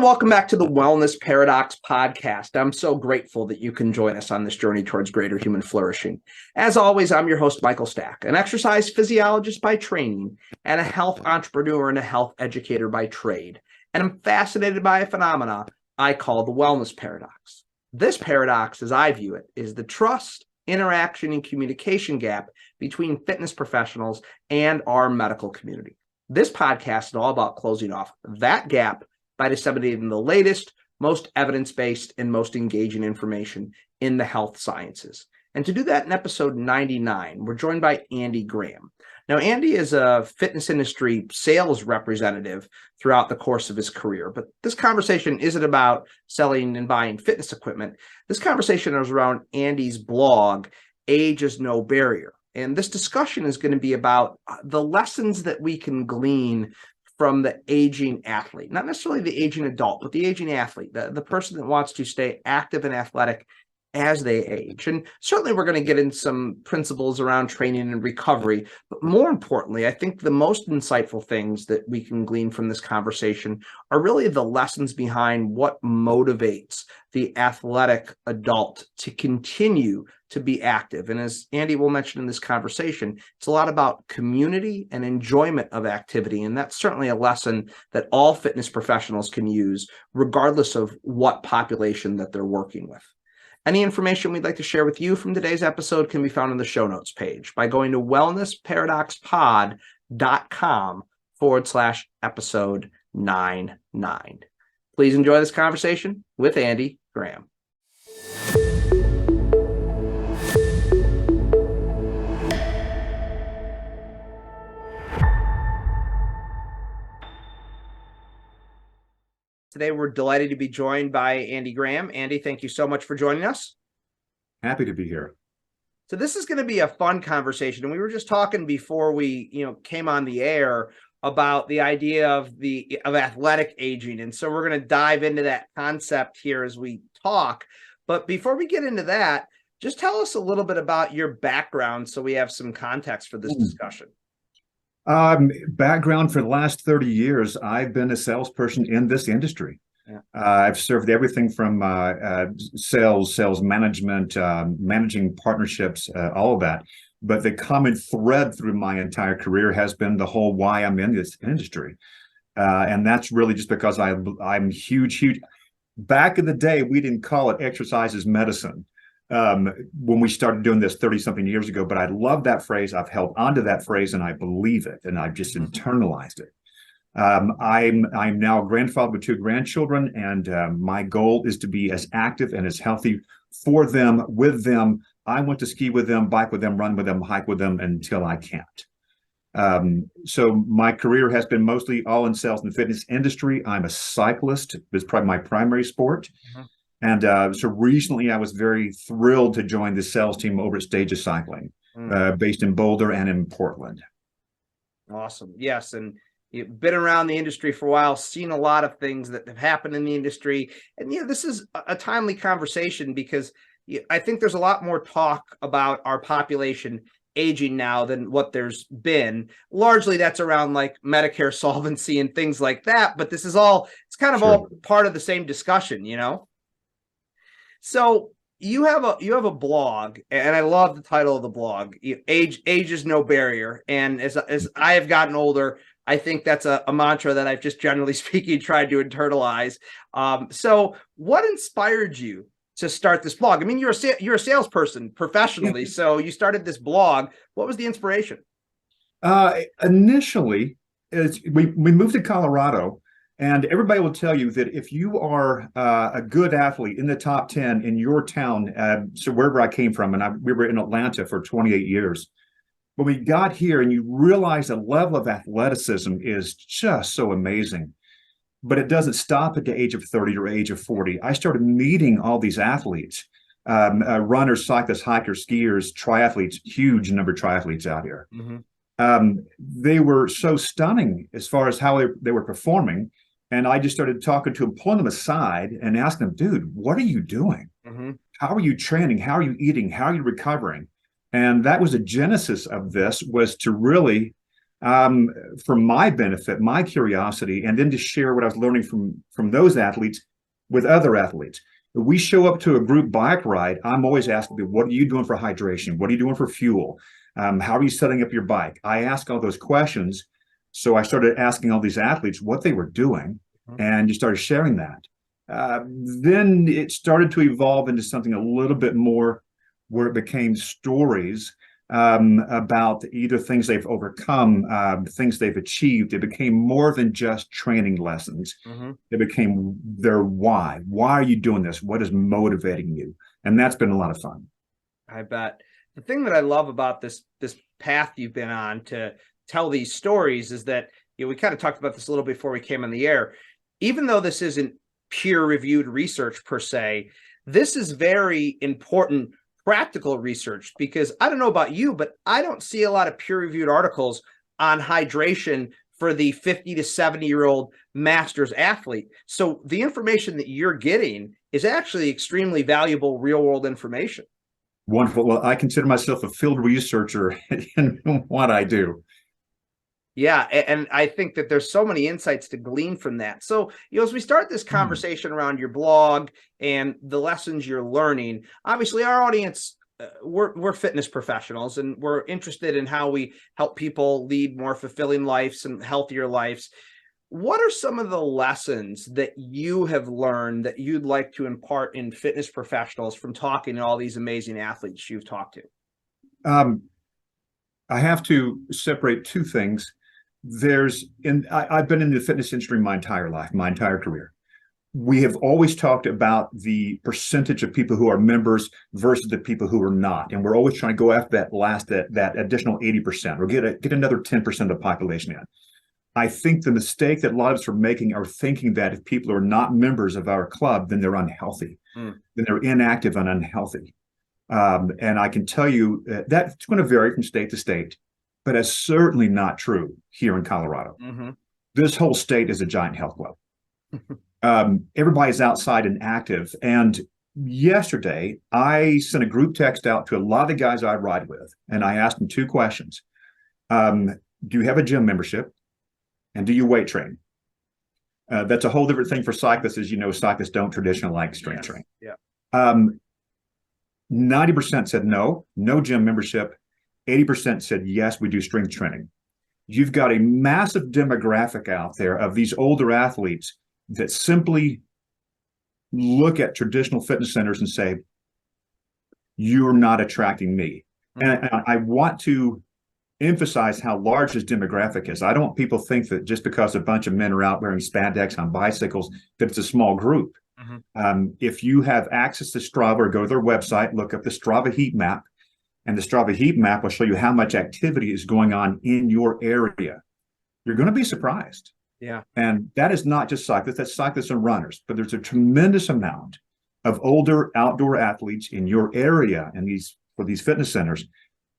welcome back to the Wellness Paradox podcast. I'm so grateful that you can join us on this journey towards greater human flourishing. As always, I'm your host, Michael Stack, an exercise physiologist by training and a health entrepreneur and a health educator by trade. And I'm fascinated by a phenomena I call the wellness paradox. This paradox, as I view it, is the trust, interaction, and communication gap between fitness professionals and our medical community. This podcast is all about closing off that gap by disseminating the latest, most evidence-based, and most engaging information in the health sciences. And to do that in episode 99, we're joined by Andy Graham. Now, Andy is a fitness industry sales representative throughout the course of his career, but this conversation isn't about selling and buying fitness equipment. This conversation is around Andy's blog, AgeIsNoBarrier. And this discussion is going to be about the lessons that we can glean from the aging athlete, not necessarily the aging adult, but the aging athlete, the person that wants to stay active and athletic as they age. And certainly we're going to get into some principles around training and recovery. But more importantly, I think the most insightful things that we can glean from this conversation are really the lessons behind what motivates the athletic adult to continue to be active. And as Andy will mention in this conversation, it's a lot about community and enjoyment of activity. And that's certainly a lesson that all fitness professionals can use, regardless of what population that they're working with. Any information we'd like to share with you from today's episode can be found in the show notes page by going to wellnessparadoxpod.com/episode 99. Please enjoy this conversation with Andy Graham. Today, we're delighted to be joined by Andy Graham. Andy, thank you so much for joining us. Happy to be here. So this is going to be a fun conversation. And we were just talking before we came on the air about the idea of athletic aging. And so we're going to dive into that concept here as we talk. But before we get into that, just tell us a little bit about your background so we have some context for this discussion. Background for the last 30 years, I've been a salesperson in this industry. Yeah. I've served everything from sales management, managing partnerships, all of that. But the common thread through my entire career has been the whole why I'm in this industry. And that's really just because I'm huge. Back in the day, we didn't call it exercise as medicine. When we started doing this 30-something years ago, but I love that phrase. I've held onto that phrase and I believe it, and I've just internalized it. I'm now a grandfather with 2 grandchildren, and my goal is to be as active and as healthy for them, with them. I want to ski with them, bike with them, run with them, hike with them until I can't. So my career has been mostly all in sales and fitness industry. I'm a cyclist. It's probably my primary sport. And so recently, I was very thrilled to join the sales team over at Stages Cycling, based in Boulder and in Portland. Awesome. Yes. And you've been around the industry for a while, seen a lot of things that have happened in the industry. And this is a timely conversation because I think there's a lot more talk about our population aging now than what there's been. Largely that's around like Medicare solvency and things like that. But this is it's kind of all part of the same discussion, So you have a blog, and I love the title of the blog, AgeIsNoBarrier. And as I have gotten older, I think that's a mantra that I've just generally speaking tried to internalize. So what inspired you to start this blog? I mean, you're a salesperson professionally, so you started this blog. What was the inspiration? Initially, we moved to Colorado. And everybody will tell you that if you are a good athlete in the top 10 in your town, so wherever I came from, and we were in Atlanta for 28 years, when we got here and you realize the level of athleticism is just so amazing, but it doesn't stop at the age of 30 or age of 40. I started meeting all these athletes, runners, cyclists, hikers, skiers, triathletes, huge number of triathletes out here. They were so stunning as far as how they were performing. And I just started talking to them, pulling them aside and asking them, dude, what are you doing? How are you training? How are you eating? How are you recovering? And that was the genesis of this, was to really for my benefit, my curiosity, and then to share what I was learning from those athletes with other athletes. If we show up to a group bike ride, I'm always asking them, what are you doing for hydration? What are you doing for fuel? How are you setting up your bike? I ask all those questions. So I started asking all these athletes what they were doing, and you started sharing that. Then it started to evolve into something a little bit more where it became stories about either things they've overcome, things they've achieved. It became more than just training lessons. It became their why. Why are you doing this? What is motivating you? And that's been a lot of fun. I bet. The thing that I love about this path you've been on to tell these stories is that, we kind of talked about this a little before we came on the air. Even though this isn't peer-reviewed research per se, this is very important practical research, because I don't know about you, but I don't see a lot of peer-reviewed articles on hydration for the 50 to 70-year-old masters athlete. So the information that you're getting is actually extremely valuable real-world information. Wonderful. Well, I consider myself a field researcher in what I do. Yeah, and I think that there's so many insights to glean from that. So, as we start this conversation around your blog and the lessons you're learning, obviously our audience, we're fitness professionals, and we're interested in how we help people lead more fulfilling lives and healthier lives. What are some of the lessons that you have learned that you'd like to impart in fitness professionals from talking to all these amazing athletes you've talked to? I have to separate two things. I've been in the fitness industry my entire life, my entire career. We have always talked about the percentage of people who are members versus the people who are not. And we're always trying to go after that additional 80% or get another 10% of the population in. I think the mistake that a lot of us are making are thinking that if people are not members of our club, then they're unhealthy, then they're inactive and unhealthy. And I can tell you that's going to vary from state to state, but that's certainly not true here in Colorado. This whole state is a giant health club. Everybody's outside and active. And yesterday, I sent a group text out to a lot of the guys I ride with, and I asked them two questions. Do you have a gym membership? And do you weight train? That's a whole different thing for cyclists. As you know, cyclists don't traditionally like strength training. 90% said no gym membership. 80% said yes, we do strength training. You've got a massive demographic out there of these older athletes that simply look at traditional fitness centers and say, you're not attracting me. And I want to emphasize how large this demographic is. I don't want people to think that just because a bunch of men are out wearing spandex on bicycles, that it's a small group. If you have access to Strava, or go to their website, look up the Strava heat map, and the Strava heat map will show you how much activity is going on in your area. You're going to be surprised. And that is not just cyclists, that's cyclists and runners, but there's a tremendous amount of older outdoor athletes in your area and for these fitness centers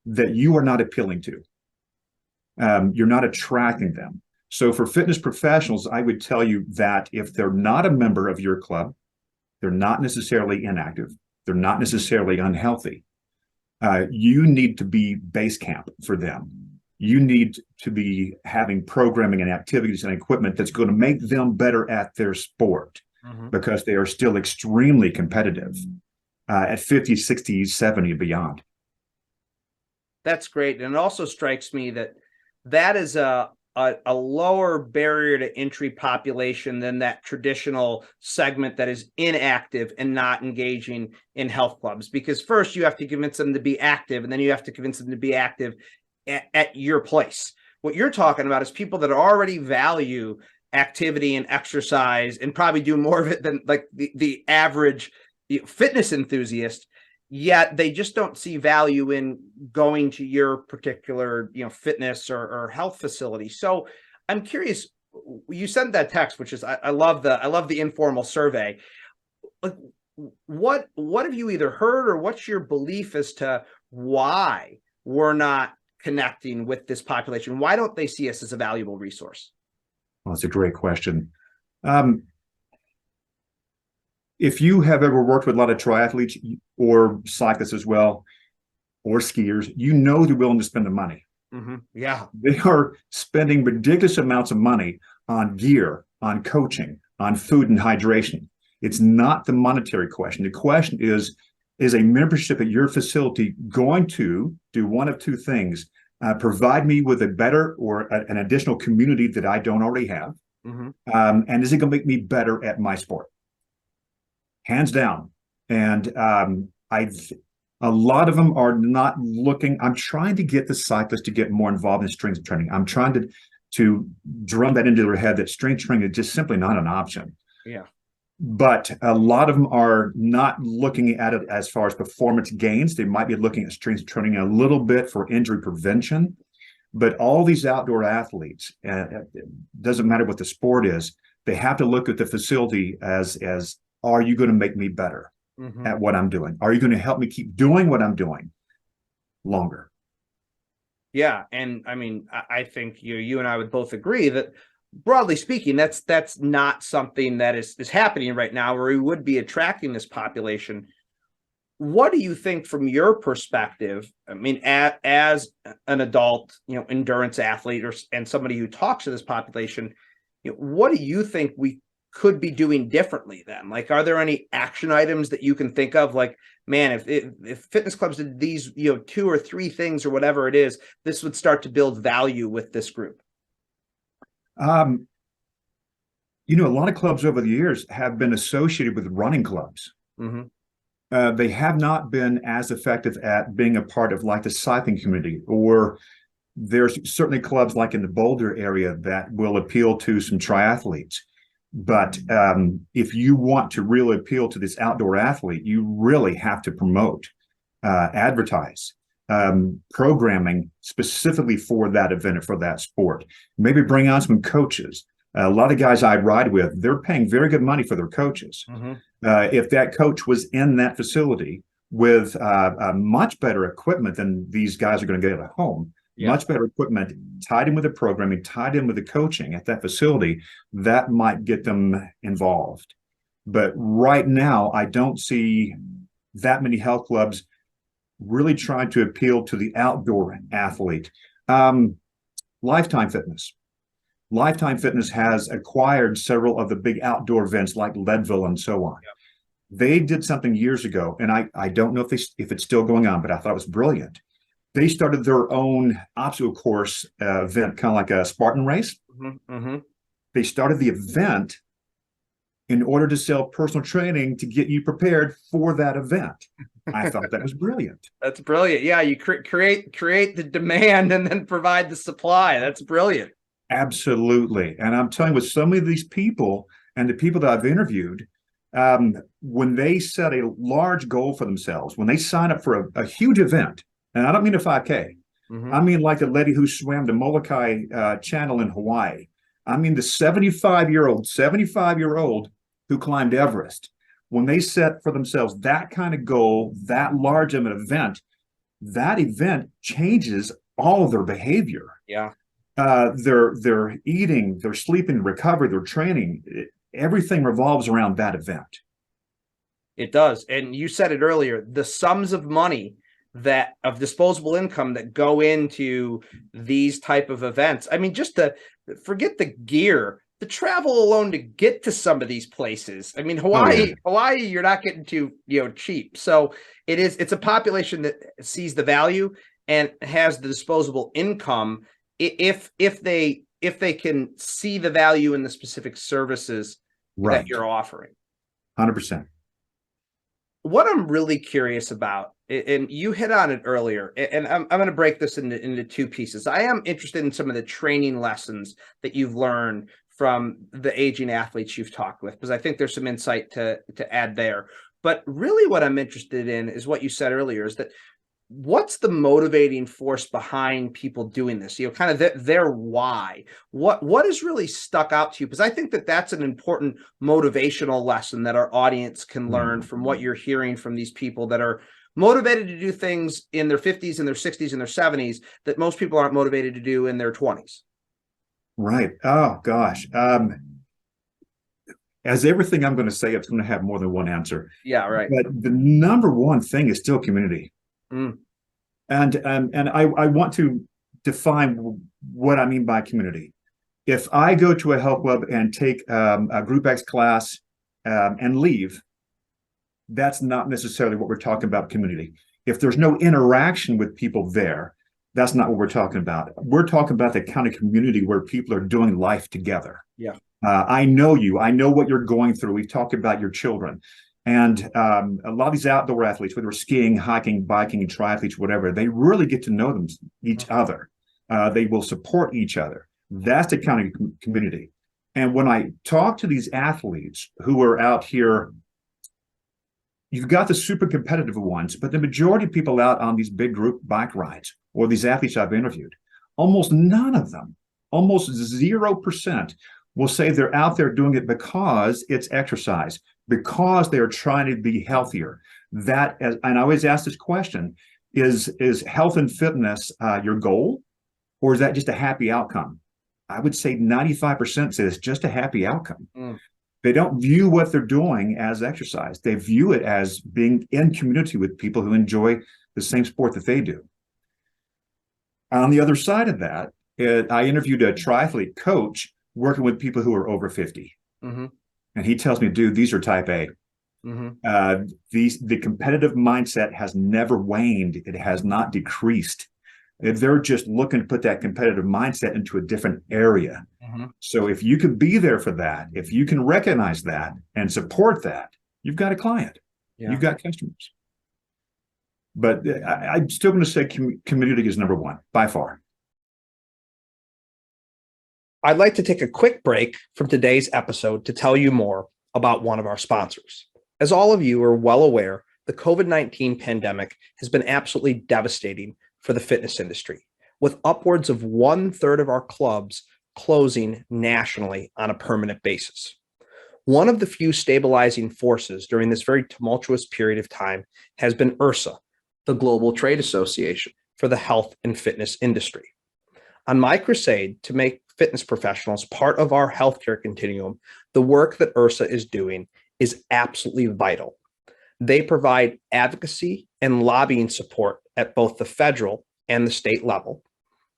that you are not appealing to. You're not attracting them. So for fitness professionals, I would tell you that if they're not a member of your club, they're not necessarily inactive, they're not necessarily unhealthy. You need to be base camp for them. You need to be having programming and activities and equipment that's going to make them better at their sport, because they are still extremely competitive at 50, 60, 70 and beyond. That's great. And it also strikes me that is a lower barrier to entry population than that traditional segment that is inactive and not engaging in health clubs. Because first you have to convince them to be active, and then you have to convince them to be active at your place. What you're talking about is people that already value activity and exercise and probably do more of it than like the average fitness enthusiast. Yet they just don't see value in going to your particular, fitness or health facility. So I'm curious, you sent that text, which is, I love the informal survey. What have you either heard, or what's your belief as to why we're not connecting with this population? Why don't they see us as a valuable resource? Well, that's a great question. If you have ever worked with a lot of triathletes or cyclists as well, or skiers, you know they're willing to spend the money. Yeah. They are spending ridiculous amounts of money on gear, on coaching, on food and hydration. It's not the monetary question. The question is a membership at your facility going to do one of two things: provide me with a better or an additional community that I don't already have? And is it going to make me better at my sport? Hands down. And a lot of them are not looking. I'm trying to get the cyclists to get more involved in strength training. I'm trying to drum that into their head that strength training is just simply not an option. Yeah. But a lot of them are not looking at it as far as performance gains. They might be looking at strength training a little bit for injury prevention. But all these outdoor athletes, it doesn't matter what the sport is, they have to look at the facility as are you going to make me better at what I'm doing? Are you going to help me keep doing what I'm doing longer? Yeah. And I mean, I think you and I would both agree that, broadly speaking, that's not something that is happening right now, where we would be attracting this population. What do you think from your perspective? I mean, as an adult, endurance athlete and somebody who talks to this population, what do you think we could be doing differently then? Like, are there any action items that you can think of? Like, man, if fitness clubs did these, 2 or 3 things or whatever it is, this would start to build value with this group. A lot of clubs over the years have been associated with running clubs. They have not been as effective at being a part of like the cycling community, or there's certainly clubs like in the Boulder area that will appeal to some triathletes. But if you want to really appeal to this outdoor athlete, you really have to promote, advertise, programming specifically for that event or for that sport. Maybe bring on some coaches. A lot of guys I ride with, they're paying very good money for their coaches. If that coach was in that facility with much better equipment than these guys are going to get at home, much better equipment, tied in with the programming, tied in with the coaching at that facility, that might get them involved. But right now, I don't see that many health clubs really trying to appeal to the outdoor athlete. Lifetime Fitness. Lifetime Fitness has acquired several of the big outdoor events like Leadville and so on. They did something years ago, and I don't know if it's still going on, but I thought it was brilliant. They started their own obstacle course event, kind of like a Spartan race. They started the event in order to sell personal training to get you prepared for that event. I thought that was brilliant. That's brilliant. Yeah, you create the demand and then provide the supply. That's brilliant. Absolutely. And I'm telling you, with some of these people and the people that I've interviewed, when they set a large goal for themselves, when they sign up for a huge event, and I don't mean a 5K, I mean like the lady who swam the Molokai Channel in Hawaii. I mean the 75-year-old who climbed Everest. When they set for themselves that kind of goal, that large of an event, that event changes all of their behavior. Yeah. Their eating, their sleeping, recovery, their training, everything revolves around that event. It does. And you said it earlier, the sums of money of disposable income that go into these type of events. I mean, just to forget the gear, the travel alone to get to some of these places. I mean, Hawaii, you're not getting to, cheap. So it's a population that sees the value and has the disposable income if they can see the value in the specific services that you're offering. 100%. What I'm really curious about, and you hit on it earlier, and I'm going to break this into 2 pieces. I am interested in some of the training lessons that you've learned from the aging athletes you've talked with, because I think there's some insight to add there. But really what I'm interested in is what you said earlier, is that what's the motivating force behind people doing this? Kind of their why. What has really stuck out to you? Because I think that's an important motivational lesson that our audience can learn from what you're hearing from these people that are motivated to do things in their 50s and their 60s and their 70s that most people aren't motivated to do in their 20s. Right. Oh, gosh. As everything I'm going to say, it's going to have more than one answer. Yeah, right. But the number one thing is still community. And I want to define what I mean by community. If I go to a health club and take a Group X class and leave, that's not necessarily what we're talking about community. If there's no interaction with people there, that's not what we're talking about. We're talking about the kind of community where people are doing life together. Yeah. I know you. I know what you're going through. We've talked about your children. And a lot of these outdoor athletes, whether skiing, hiking, biking, triathletes, whatever, they really get to know each other. They will support each other. That's the kind of community. And when I talk to these athletes who are out here, you've got the super competitive ones, but the majority of people out on these big group bike rides or these athletes I've interviewed, almost none of them, almost 0% will say they're out there doing it because it's exercise, because they're trying to be healthier. And I always ask this question, is health and fitness your goal, or is that just a happy outcome? I would say 95% say it's just a happy outcome. They don't view what they're doing as exercise. They view it as being in community with people who enjoy the same sport that they do. On the other side of that, I interviewed a triathlete coach working with people who are over 50. And he tells me, dude, these are type A. The competitive mindset has never waned. It has not decreased. They're just looking to put that competitive mindset into a different area. So if you can be there for that, if you can recognize that and support that, you've got a client. You've got customers. But I'm still going to say community is number one by far. I'd like to take a quick break from today's episode to tell you more about one of our sponsors. As all of you are well aware, the COVID-19 pandemic has been absolutely devastating for the fitness industry, with upwards of 1/3 of our clubs closing nationally on a permanent basis. One of the few stabilizing forces during this very tumultuous period of time has been IHRSA, the Global Trade Association for the health and fitness industry. On my crusade to make fitness professionals part of our healthcare continuum, the work that IHRSA is doing is absolutely vital. They provide advocacy and lobbying support at both the federal and the state level.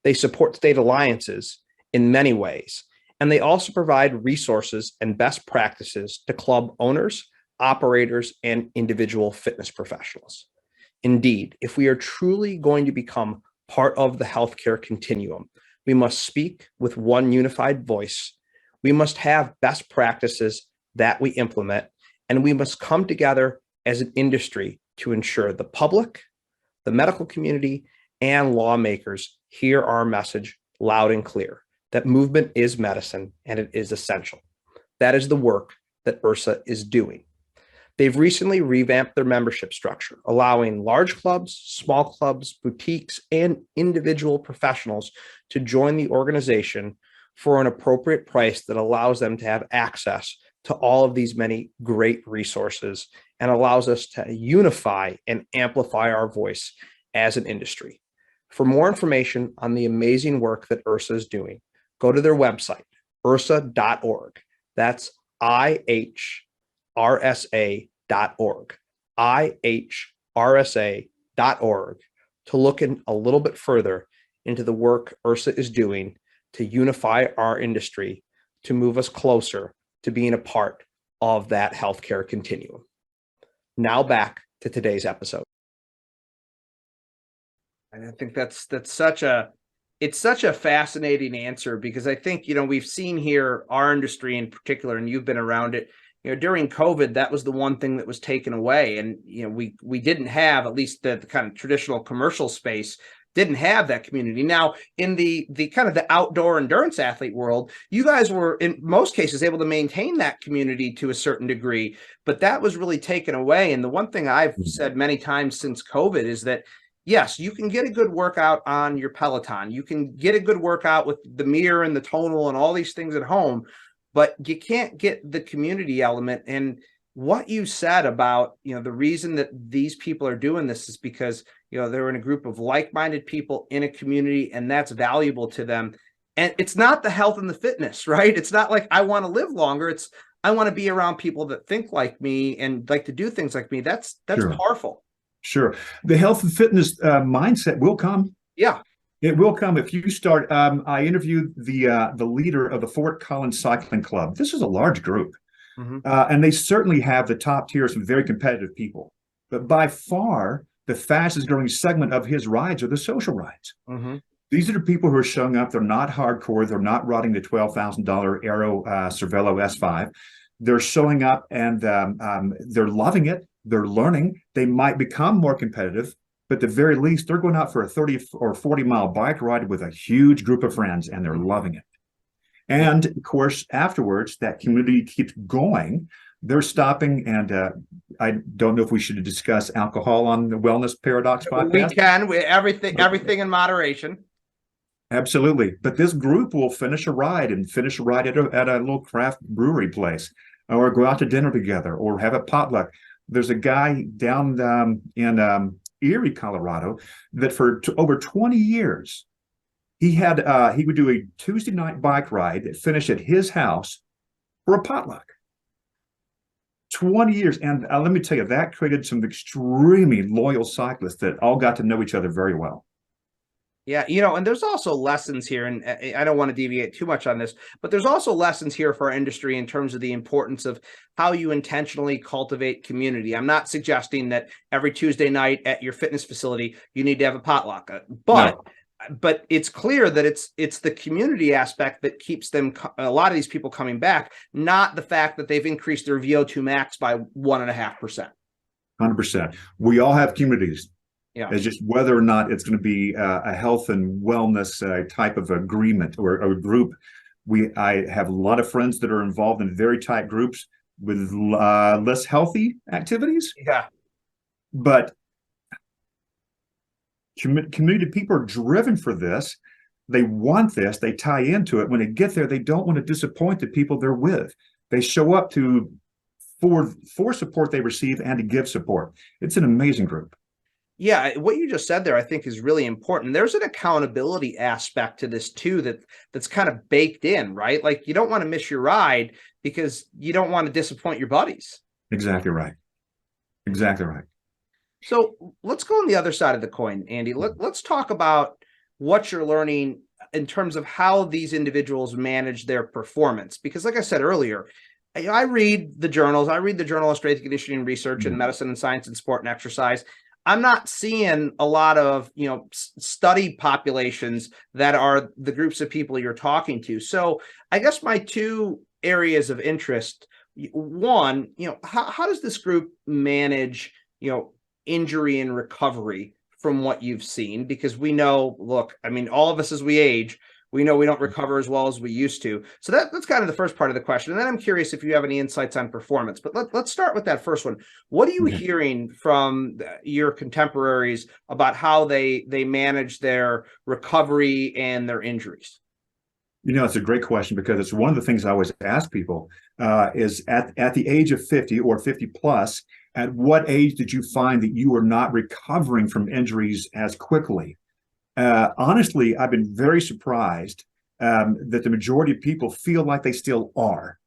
They support state alliances in many ways, and they also provide resources and best practices to club owners, operators, and individual fitness professionals. Indeed, if we are truly going to become part of the healthcare continuum, we must speak with one unified voice. We must have best practices that we implement, and we must come together as an industry to ensure the public, the medical community, and lawmakers hear our message loud and clear, that movement is medicine and it is essential. That is the work that IHRSA is doing. They've recently revamped their membership structure, allowing large clubs, small clubs, boutiques, and individual professionals to join the organization for an appropriate price that allows them to have access to all of these many great resources and allows us to unify and amplify our voice as an industry. For more information on the amazing work that IHRSA is doing, go to their website, IHRSA.org. That's IHRSA.org, IHRSA.org, to look in a little bit further into the work IHRSA is doing to unify our industry, to move us closer to being a part of that healthcare continuum. Now back to today's episode. And I think that's such a fascinating answer, because I think, we've seen here our industry in particular, and you've been around it, during COVID, that was the one thing that was taken away. And, we didn't have, at least the kind of traditional commercial space, didn't have that community. Now, in the kind of the outdoor endurance athlete world, you guys were in most cases able to maintain that community to a certain degree, but that was really taken away. And the one thing I've said many times since COVID is that, yes, you can get a good workout on your Peloton. You can get a good workout with the mirror and the tonal and all these things at home, but you can't get the community element. And what you said about, the reason that these people are doing this is because, they're in a group of like-minded people in a community, and that's valuable to them. And it's not the health and the fitness, right? It's not like I want to live longer. It's I want to be around people that think like me and like to do things like me. That's Sure. powerful. Sure. The health and fitness mindset will come. Yeah. It will come if you start. I interviewed the leader of the Fort Collins Cycling Club. This is a large group, and they certainly have the top tier, some very competitive people. But by far, the fastest growing segment of his rides are the social rides. These are the people who are showing up. They're not hardcore. They're not riding the $12,000 Aero Cervelo S5. They're showing up and they're loving it. They're learning. They might become more competitive, but at the very least, they're going out for a 30 or 40-mile bike ride with a huge group of friends, and they're loving it. And of course, afterwards, that community keeps going. They're stopping, and I don't know if we should discuss alcohol on the Wellness Paradox podcast. We can. Everything in moderation. Absolutely. But this group will finish a ride at a little craft brewery place, or go out to dinner together, or have a potluck. There's a guy down in Erie, Colorado, that for over 20 years, he would do a Tuesday night bike ride that finished at his house for a potluck. 20 years. And let me tell you, that created some extremely loyal cyclists that all got to know each other very well. Yeah, and there's also lessons here, and I don't want to deviate too much on this, but there's also lessons here for our industry in terms of the importance of how you intentionally cultivate community. I'm not suggesting that every Tuesday night at your fitness facility, you need to have a potluck, but it's clear that it's the community aspect that keeps a lot of these people coming back, not the fact that they've increased their VO2 max by 1.5%. 100%. We all have communities. Yeah. It's just whether or not it's going to be a health and wellness type of agreement or a group. I have a lot of friends that are involved in very tight groups with less healthy activities. Yeah. But community people are driven for this. They want this. They tie into it. When they get there, they don't want to disappoint the people they're with. They show up for support they receive and to give support. It's an amazing group. Yeah, what you just said there, I think, is really important. There's an accountability aspect to this too that's kind of baked in, right? Like, you don't want to miss your ride because you don't want to disappoint your buddies. Exactly right. Exactly right. So let's go on the other side of the coin, Andy. Let's talk about what you're learning in terms of how these individuals manage their performance. Because like I said earlier, I read the journals. I read the Journal of Strength and Conditioning Research and Medicine and Science and Sport and Exercise. I'm not seeing a lot of, study populations that are the groups of people you're talking to. So I guess my two areas of interest, one, how does this group manage, injury and recovery from what you've seen? Because we know, look, I mean, all of us as we age, we know we don't recover as well as we used to. So that's kind of the first part of the question. And then I'm curious if you have any insights on performance. But let's start with that first one. What are you hearing from your contemporaries about how they manage their recovery and their injuries? It's a great question, because it's one of the things I always ask people is at the age of 50 or 50 plus, at what age did you find that you were not recovering from injuries as quickly? Honestly, I've been very surprised that the majority of people feel like they still are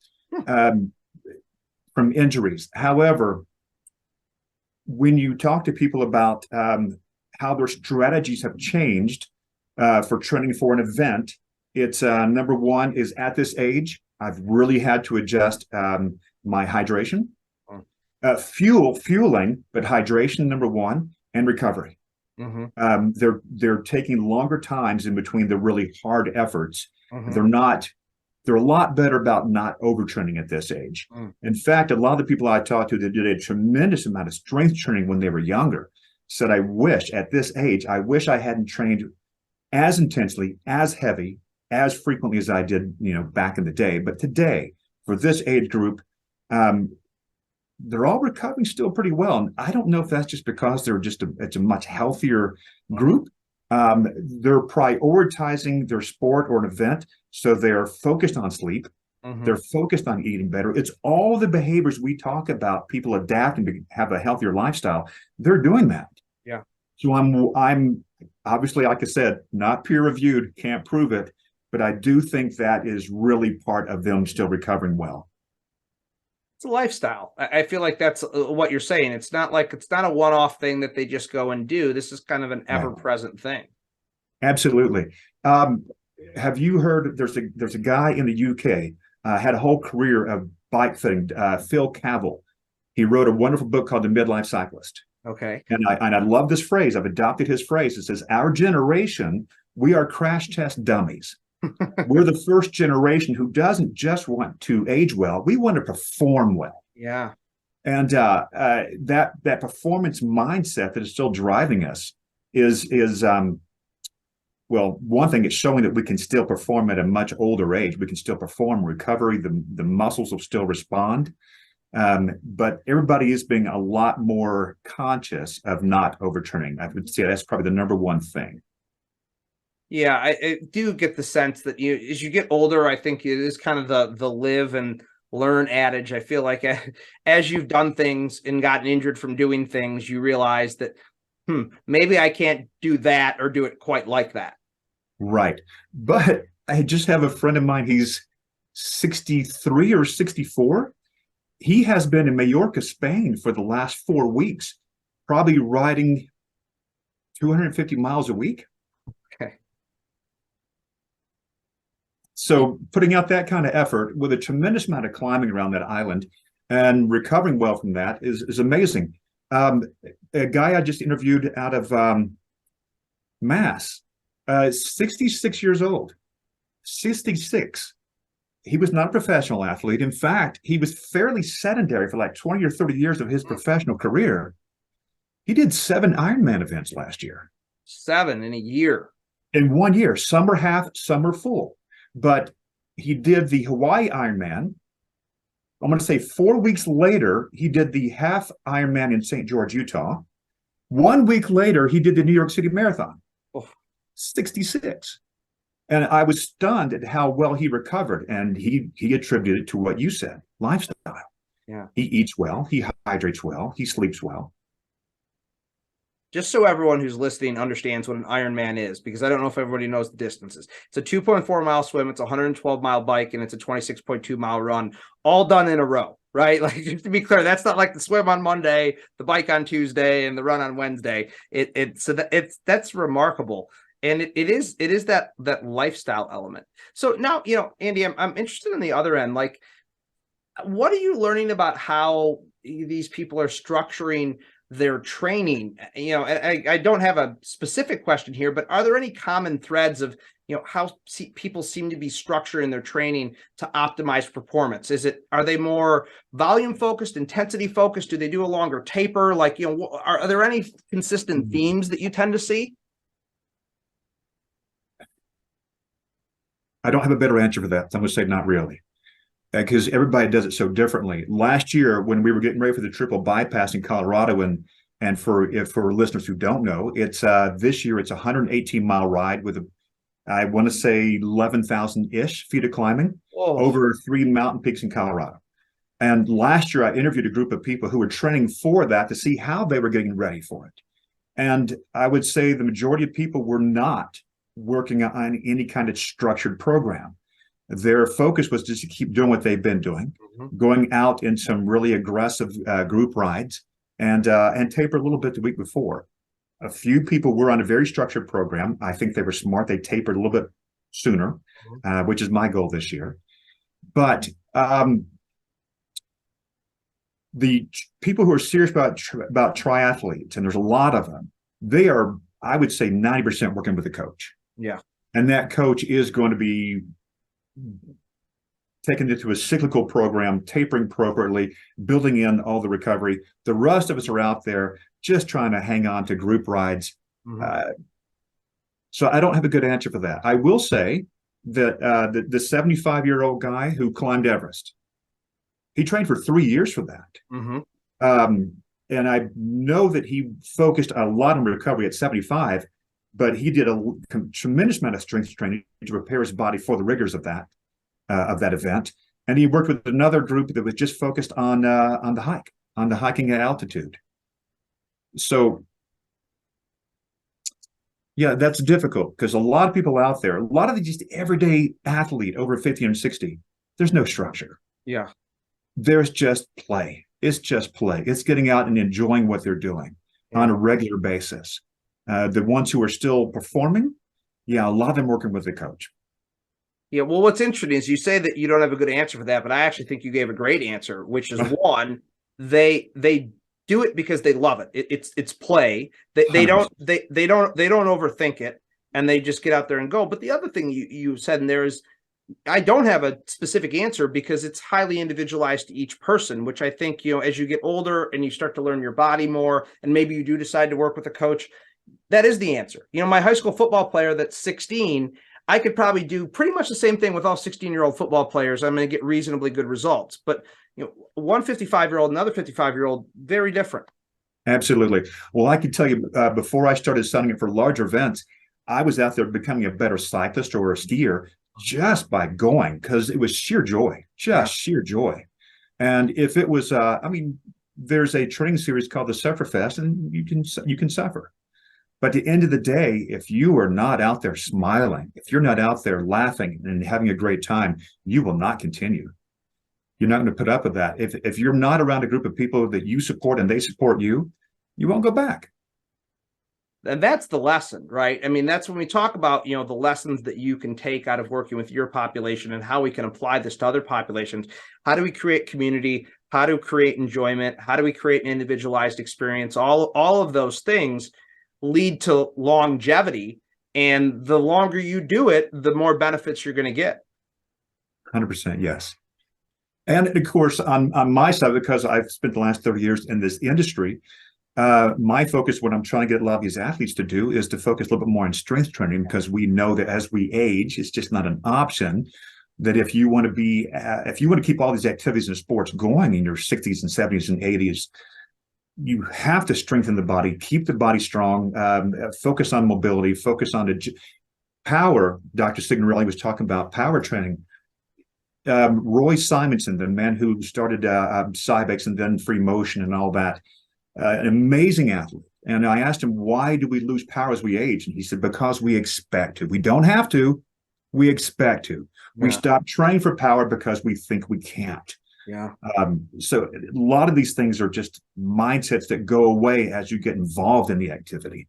from injuries. However, when you talk to people about how their strategies have changed for training for an event, it's number one is, at this age, I've really had to adjust my hydration, fueling, but hydration, number one, and recovery. They're taking longer times in between the really hard efforts. They're a lot better about not overtraining at this age. In fact, a lot of the people I talked to that did a tremendous amount of strength training when they were younger said, at this age, I wish I hadn't trained as intensely, as heavy, as frequently as I did, back in the day. But today, for this age group, they're all recovering still pretty well. And I don't know if that's just because it's a much healthier group. They're prioritizing their sport or an event, so they're focused on sleep. They're focused on eating better. It's all the behaviors we talk about, people adapting to have a healthier lifestyle. They're doing that. Yeah. So I'm obviously, like I said, not peer reviewed, can't prove it, but I do think that is really part of them still recovering well. It's a lifestyle. I feel like that's what you're saying. It's not a one-off thing that they just go and do. This is kind of an ever-present thing. Absolutely. Um, have you heard? There's a guy in the UK, had a whole career of bike fitting. Phil Cavill. He wrote a wonderful book called The Midlife Cyclist. Okay. And I love this phrase. I've adopted his phrase. It says, "Our generation, we are crash test dummies. We're the first generation who doesn't just want to age well; we want to perform well." Yeah. And that performance mindset that is still driving us is well, one thing, it's showing that we can still perform at a much older age. We can still perform recovery. The muscles will still respond. But everybody is being a lot more conscious of not overturning. I would say that's probably the number one thing. Yeah, I do get the sense that as you get older, I think it is kind of the live and learn adage. I feel like as you've done things and gotten injured from doing things, you realize that maybe I can't do that or do it quite like that. Right. But I just have a friend of mine, he's 63 or 64. He has been in Mallorca, Spain for the last 4 weeks, probably riding 250 miles a week. Okay. So putting out that kind of effort with a tremendous amount of climbing around that island and recovering well from that is amazing. A guy I just interviewed out of Mass, 66 years old, 66. He was not a professional athlete. In fact, he was fairly sedentary for like 20 or 30 years of his professional career. He did 7 Ironman events last year. 7 in a year. In 1 year, some are half, some are full. But he did the Hawaii Ironman. I'm going to say 4 weeks later, he did the half Ironman in St. George, Utah. 1 week later, he did the New York City Marathon. Oh. 66. And I was stunned at how well he recovered. And he attributed it to what you said, lifestyle. Yeah. He eats well, he hydrates well, he sleeps well. Just so everyone who's listening understands what an Ironman is, because I don't know if everybody knows the distances. It's a 2.4-mile swim, it's a 112-mile bike, and it's a 26.2-mile run, all done in a row, right? Like, just to be clear, that's not like the swim on Monday, the bike on Tuesday, and the run on Wednesday. That's remarkable. And it is that lifestyle element. So now, Andy, I'm interested in the other end. Like, what are you learning about how these people are structuring their training? I don't have a specific question here, but are there any common threads of, how people seem to be structuring their training to optimize performance? Are they more volume focused, intensity focused? Do they do a longer taper? Like, are there any consistent themes that you tend to see? I don't have a better answer for that. So I'm going to say not really, because everybody does it so differently. Last year, when we were getting ready for the triple bypass in Colorado, and for listeners who don't know, it's this year it's a 118-mile ride with I want to say 11,000-ish feet of climbing over 3 mountain peaks in Colorado. And last year, I interviewed a group of people who were training for that to see how they were getting ready for it. And I would say the majority of people were not working on any kind of structured program. Their focus was just to keep doing what they've been doing, going out in some really aggressive group rides, and taper a little bit the week before. A few people were on a very structured program. I think they were smart. They tapered a little bit sooner, which is my goal this year. But the people who are serious about triathletes, and there's a lot of them, they are, I would say, 90% working with a coach. Yeah. And that coach is going to be taking it to a cyclical program, tapering appropriately, building in all the recovery. The rest of us are out there just trying to hang on to group rides. So I don't have a good answer for that. I will say that the 75-year-old guy who climbed Everest, he trained for 3 years for that. And I know that he focused a lot on recovery at 75, but he did a tremendous amount of strength training to prepare his body for the rigors of that event. And he worked with another group that was just focused on the hiking at altitude. So, yeah, that's difficult because a lot of people out there, a lot of the just everyday athlete over 50 and 60, there's no structure. Yeah. There's just play. It's just play. It's getting out and enjoying what they're doing on a regular basis. The ones who are still performing, Yeah, a lot of them working with the coach. Yeah, well, what's interesting is you say that you don't have a good answer for that, but I actually think you gave a great answer, which is one, they do it because they love it. It's play. They don't 100%. they don't overthink it, and they just get out there and go. But the other thing you said in there is I don't have a specific answer because it's highly individualized to each person, which I think, as you get older and you start to learn your body more, and maybe you do decide to work with a coach, that is the answer. My high school football player that's 16, I could probably do pretty much the same thing with all 16-year-old football players. I'm going to get reasonably good results. But, one 55-year-old, another 55-year-old, very different. Absolutely. Well, I can tell you, before I started signing up for larger events, I was out there becoming a better cyclist or a skier just by going, because it was sheer joy, sheer joy. And if it was, there's a training series called the Suffer Fest, and you can suffer. But at the end of the day, if you are not out there smiling, if you're not out there laughing and having a great time, you will not continue. You're not going to put up with that. If you're not around a group of people that you support and they support you, you won't go back. And that's the lesson, right? I mean, that's when we talk about, the lessons that you can take out of working with your population and how we can apply this to other populations. How do we create community? How do we create enjoyment? How do we create an individualized experience? All of those things lead to longevity. And the longer you do it, the more benefits you're going to get. 100%, yes. And of course, on my side, because I've spent the last 30 years in this industry, my focus, what I'm trying to get a lot of these athletes to do, is to focus a little bit more on strength training, because we know that as we age, it's just not an option. That if you want to keep all these activities and sports going in your 60s and 70s and 80s, you have to strengthen the body, keep the body strong, focus on mobility, focus on power. Dr. Signorelli was talking about power training. Roy Simonson, the man who started Cybex and then free motion and all that, an amazing athlete. And I asked him, why do we lose power as we age? And he said, because we expect to. We don't have to. We expect to. Yeah. We stop training for power because we think we can't. Yeah. So a lot of these things are just mindsets that go away as you get involved in the activity.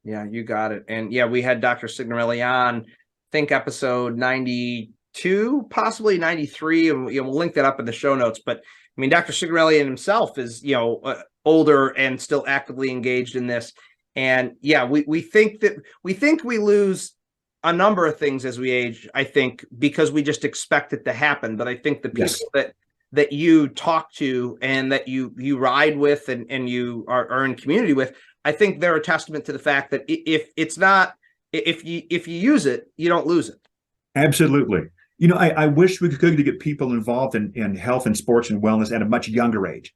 Yeah, you got it. And yeah, we had Dr. Signorelli on, I think episode 92, possibly 93, and we'll link that up in the show notes. But I mean, Dr. Signorelli himself is, older and still actively engaged in this. And yeah, we think we lose a number of things as we age, I think, because we just expect it to happen. But I think the people that you talk to and that you ride with and you are in community with, I think they're a testament to the fact that if you use it, you don't lose it. Absolutely. I wish we could get people involved in health and sports and wellness at a much younger age.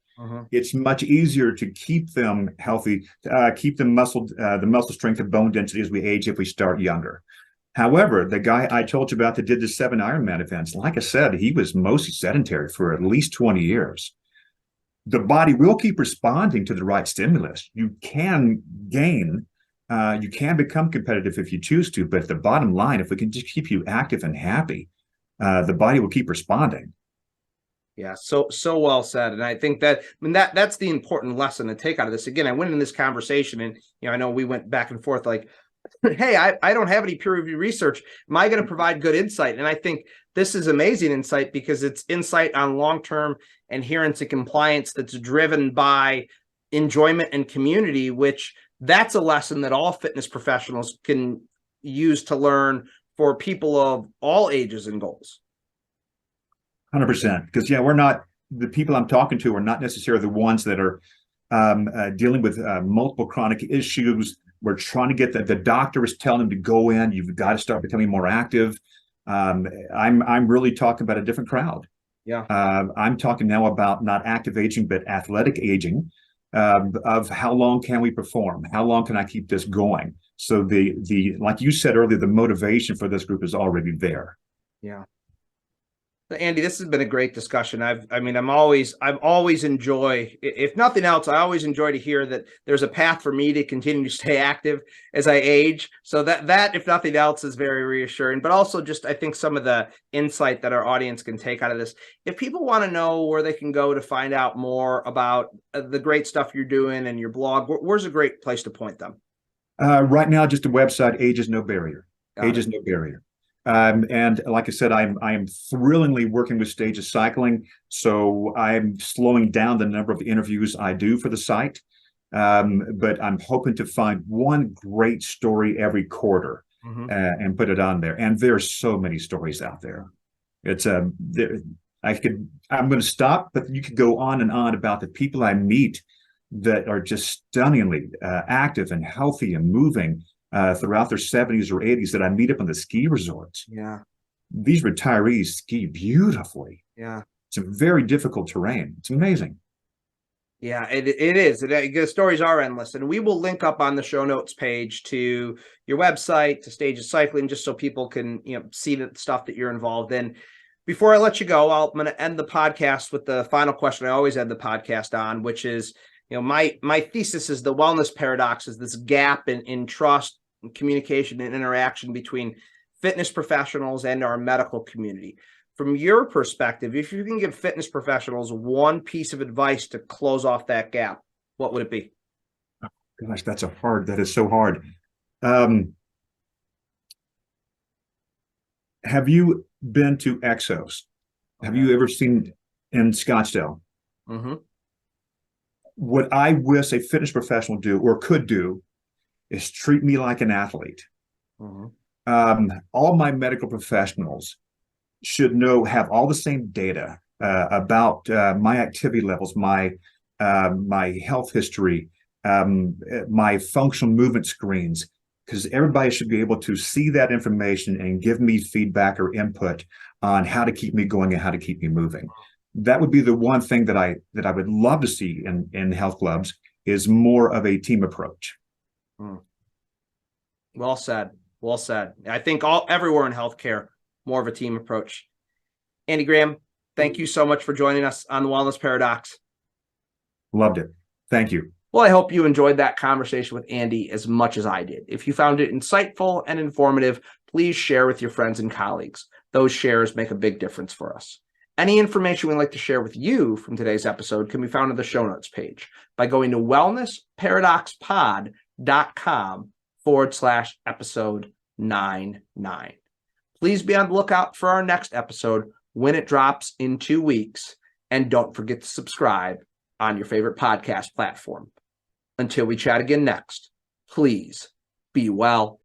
It's much easier to keep them healthy, keep them the muscle strength and bone density as we age if we start younger. However, the guy I told you about that did the 7 Ironman events, like I said, he was mostly sedentary for at least 20 years. The body will keep responding to the right stimulus. You can gain, you can become competitive if you choose to, but the bottom line, if we can just keep you active and happy, the body will keep responding. Yeah, so well said. And I think that's the important lesson to take out of this. Again, I went in this conversation and, I know we went back and forth like, hey, I don't have any peer-reviewed research. Am I going to provide good insight? And I think this is amazing insight because it's insight on long-term adherence and compliance that's driven by enjoyment and community, which that's a lesson that all fitness professionals can use to learn for people of all ages and goals. 100%. Because, the people I'm talking to are not necessarily the ones that are dealing with multiple chronic issues. We're trying to get the doctor is telling them to go in. You've got to start becoming more active. I'm really talking about a different crowd. Yeah. I'm talking now about not active aging, but athletic aging, of how long can we perform? How long can I keep this going? So the like you said earlier, the motivation for this group is already there. Yeah. Andy, this has been a great discussion. I've always enjoy, if nothing else, I always enjoy to hear that there's a path for me to continue to stay active as I age. So that if nothing else is very reassuring, but also just, I think some of the insight that our audience can take out of this. If people want to know where they can go to find out more about the great stuff you're doing and your blog, where's a great place to point them? Right now, just a website, AgeIsNoBarrier. Age is no barrier. And like I said, I am thrillingly working with Stages Cycling. So I'm slowing down the number of interviews I do for the site. But I'm hoping to find one great story every quarter and put it on there. And there's so many stories out there. It's I'm going to stop, but you could go on and on about the people I meet that are just stunningly active and healthy and moving throughout their 70s or 80s that I meet up on the ski resorts. Yeah. These retirees ski beautifully. Yeah. It's a very difficult terrain. It's amazing. Yeah, it is. The stories are endless. And we will link up on the show notes page to your website, to Stages Cycling, just so people can, see the stuff that you're involved in. Before I let you go, I'm going to end the podcast with the final question I always end the podcast on, which is, my thesis is the wellness paradox is this gap in trust and communication and interaction between fitness professionals and our medical community. From your perspective, if you can give fitness professionals one piece of advice to close off that gap, what would it be? Oh, gosh, that is so hard. Have you been to Exos? Have you ever seen in Scottsdale? Mm-hmm. What I wish a fitness professional do or could do is treat me like an athlete. Mm-hmm. All my medical professionals should have all the same data about my activity levels, my health history, my functional movement screens, because everybody should be able to see that information and give me feedback or input on how to keep me going and how to keep me moving. That would be the one thing that I would love to see in health clubs is more of a team approach. Well said. Well said. I think everywhere in healthcare, more of a team approach. Andy Graham, thank you so much for joining us on the Wellness Paradox. Loved it. Thank you. Well, I hope you enjoyed that conversation with Andy as much as I did. If you found it insightful and informative, please share with your friends and colleagues. Those shares make a big difference for us. Any information we'd like to share with you from today's episode can be found on the show notes page by going to wellnessparadoxpod.com/episode 99. Please be on the lookout for our next episode when it drops in 2 weeks. And don't forget to subscribe on your favorite podcast platform. Until we chat again next, please be well.